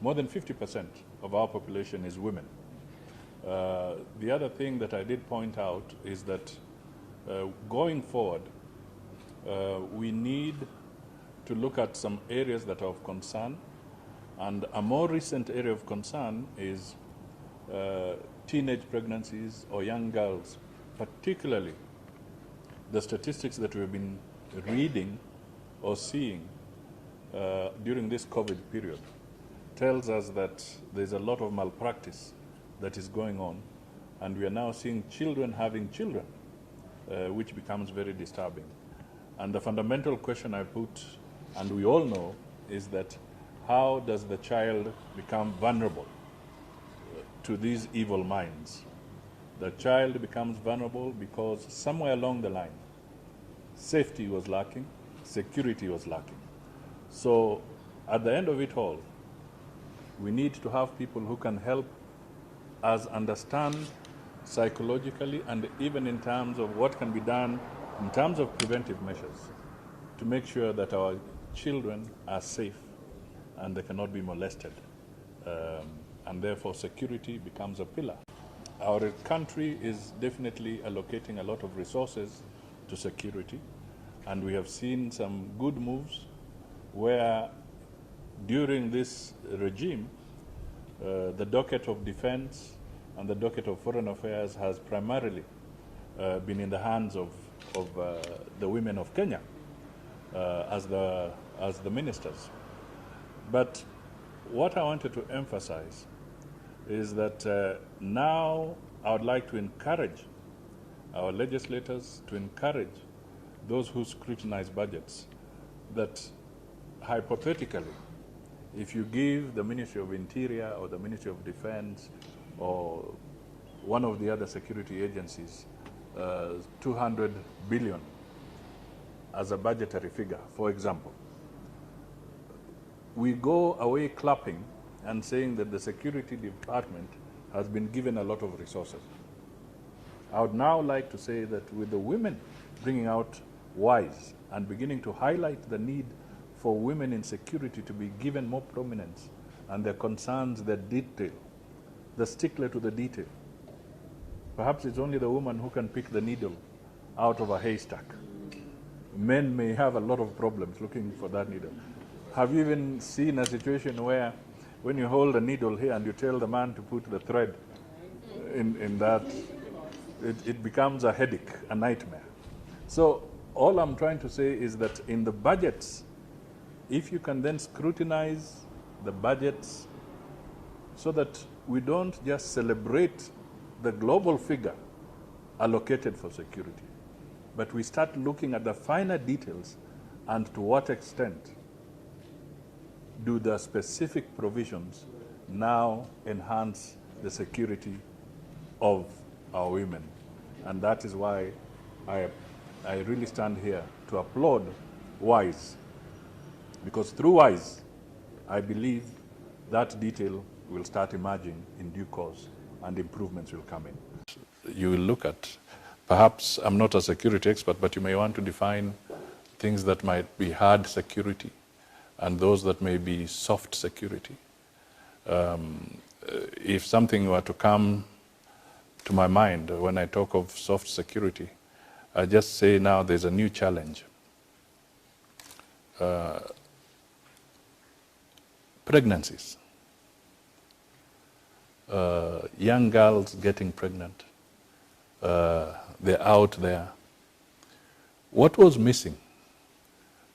More than 50% of our population is women. The other thing that I did point out is that going forward, we need to look at some areas that are of concern, and a more recent area of concern is teenage pregnancies or young girls, particularly the statistics that we've been reading or seeing during this COVID period tells us that there's a lot of malpractice that is going on, and we are now seeing children having children, which becomes very disturbing. And the fundamental question I put, and we all know, is that how does the child become vulnerable to these evil minds? The child becomes vulnerable because somewhere along the line, safety was lacking, security was lacking. So at the end of it all, we need to have people who can help us understand psychologically and even in terms of what can be done in terms of preventive measures to make sure that our children are safe and they cannot be molested. And therefore security becomes a pillar. Our country is definitely allocating a lot of resources to security, and we have seen some good moves where during this regime, the docket of defense and the docket of foreign affairs has primarily been in the hands of the women of Kenya as the ministers. But what I wanted to emphasize is that now I would like to encourage our legislators to encourage those who scrutinize budgets that hypothetically, if you give the Ministry of Interior or the Ministry of Defense or one of the other security agencies 200 billion as a budgetary figure, for example, we go away clapping and saying that the security department has been given a lot of resources. I would now like to say that with the women bringing out WISE and beginning to highlight the need for women in security to be given more prominence and their concerns, their detail, the stickler to the detail. Perhaps it's only the woman who can pick the needle out of a haystack. Men may have a lot of problems looking for that needle. Have you even seen a situation where when you hold a needle here and you tell the man to put the thread in that, it becomes a headache, a nightmare. So all I'm trying to say is that in the budgets, if you can then scrutinize the budgets so that we don't just celebrate the global figure allocated for security, but we start looking at the finer details and to what extent do the specific provisions now enhance the security of our women. And that is why I really stand here to applaud WISE, because through WISE, I believe that detail will start emerging in due course and improvements will come in. You will look at, perhaps I'm not a security expert, but you may want to define things that might be hard security and those that may be soft security. If something were to come to my mind when I talk of soft security, I just say now there's a new challenge. Pregnancies. Young girls getting pregnant. They're out there. What was missing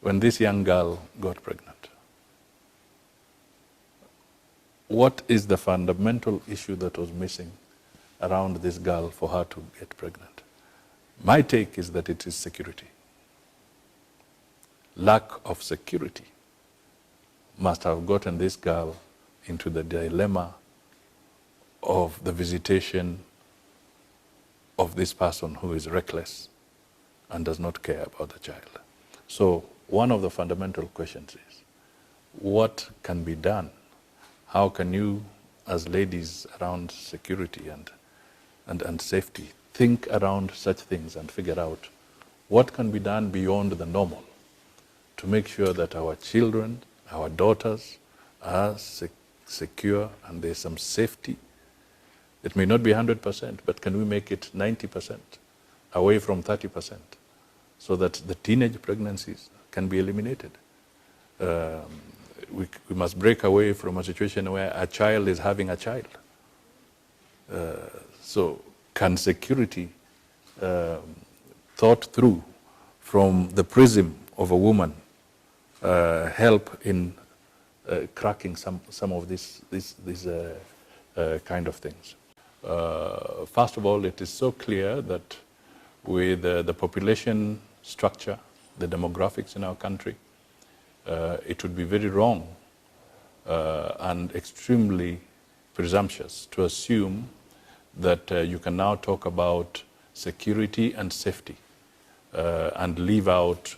when this young girl got pregnant? What is the fundamental issue that was missing around this girl for her to get pregnant? My take is that it is security. lack of security must have gotten this girl into the dilemma of the visitation of this person who is reckless and does not care about the child. So one of the fundamental questions is, what can be done? How can you, as ladies around security and safety, think around such things and figure out what can be done beyond the normal to make sure that our children, our daughters are secure and there's some safety? It may not be 100%, but can we make it 90%, away from 30%, so that the teenage pregnancies can be eliminated? We must break away from a situation where a child is having a child. So can security, thought through from the prism of a woman, help in cracking some of these kind of things? First of all, it is so clear that with the population structure, the demographics in our country, it would be very wrong and extremely presumptuous to assume that you can now talk about security and safety and leave out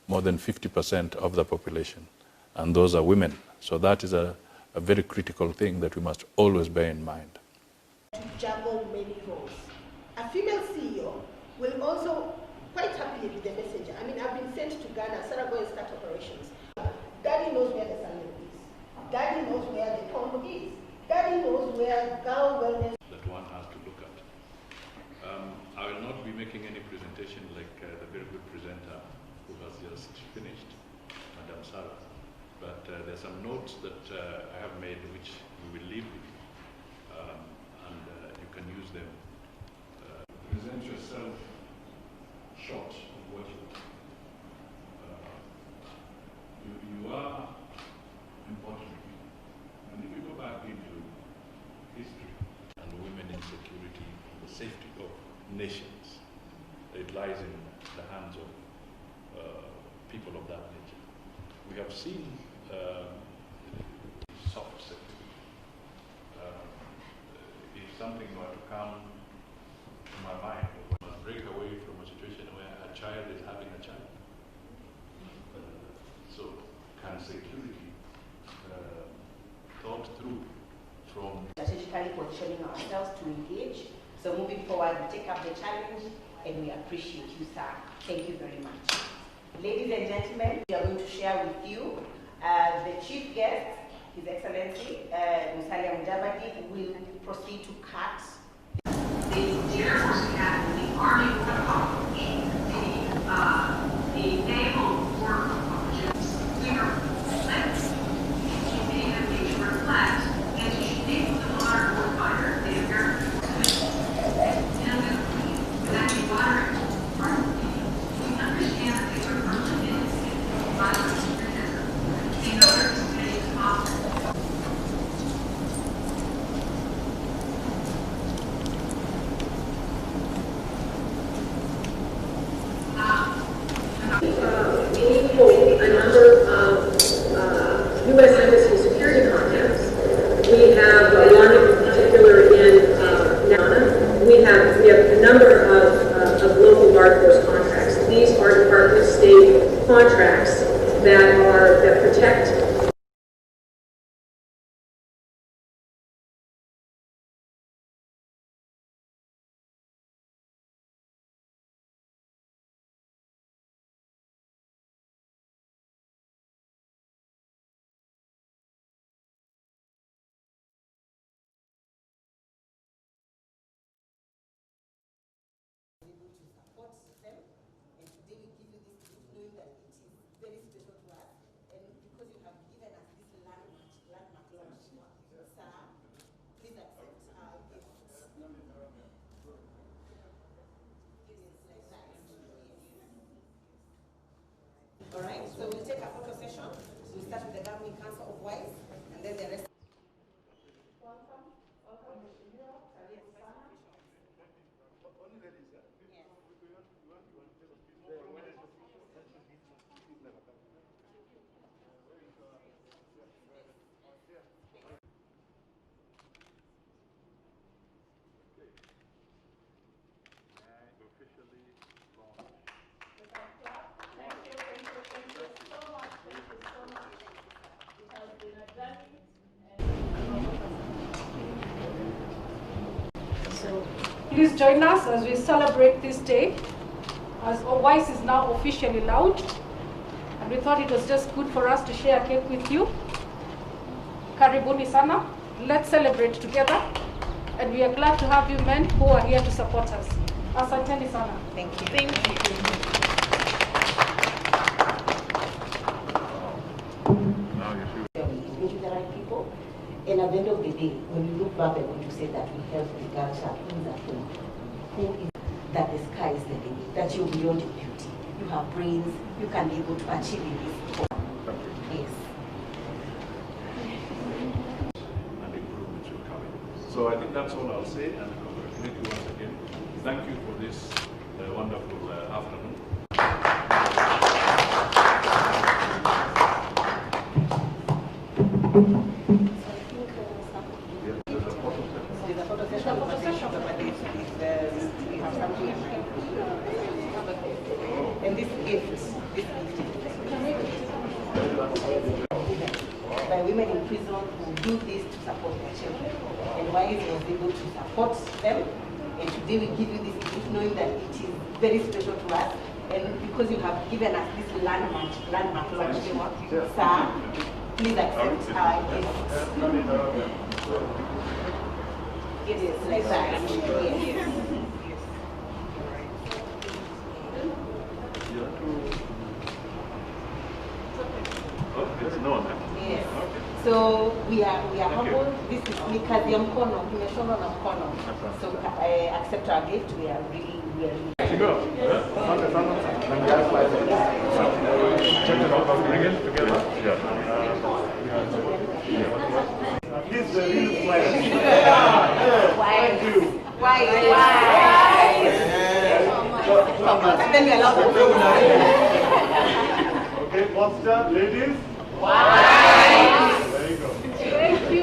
more than 50% of the population, and those are women. So that is a very critical thing that we must always bear in mind. To juggle many roles. A female CEO will also quite happily be the messenger. I mean, I've been sent to Ghana, Sarah, go and start operations. Daddy knows where the salon is. Daddy knows where the tomb is. Daddy knows where girl wellness. That one has to look at. I will not be making any presentation like the very good presenter who has just finished, Madam Sarah. But there are some notes that I have made which we will leave with you. You can use them. Present yourself short of what you are important. And if you go back into history and women in security, the safety of nations, it lies in the hands of people of that nature. We have seen soft security. If something were to come to my mind, we must break away from a situation where a child is having a child. So can security thought through from strategically positioning ourselves to engage? So moving forward, we take up the challenge and we appreciate you, sir. Thank you very much. Ladies and gentlemen, we are going to share with you the chief guest, His Excellency Mudavadi'S, will proceed to cut the Air Force Academy, the Army would accomplish, the naval work accomplishments. We are blessed to be able to reflect and to be able to honor warfighter, the American inevitably, without a moderate part of the we understand that they were firmly in violence and terrorism in order to make possible. We hold a number of U.S. Embassy security contacts. We have one in particular in Ghana. We have a number of local guard force contracts. These are Department of State contracts that protect All right, so we'll take a photo session. We'll start with the Governing Council of Wives, and then the rest. Welcome, Yes. Please join us as we celebrate this day, as our voice is now officially loud. And we thought it was just good for us to share a cake with you. Karibuni sana. Let's celebrate together. And we are glad to have you men who are here to support us. Asanteni sana. Thank you. Thank you. The right people, and at the end of the day, when you look back and when you say that we help the girls who is at home, who is that the sky is the limit, that you're beyond your beauty, you have brains, you can be able to achieve this. Yes. And improvements will come in. So I think that's all I'll say, and congratulate you once again. Thank you for this wonderful afternoon. And this gift, by women in prison who do this to support their children. And why was able to support them. And today we give you this gift knowing that it is very special to us. And because you have given us this landmark launch, sir, please accept our gift. It is like that. Yes. Yes. So we are humble. This is because the mkono, tumeshona na mkono. So accept our gift. We are really. This is a real smile. Thank you. Why? Then we allow them. Okay, Foster, ladies. Why? Very good. Thank you.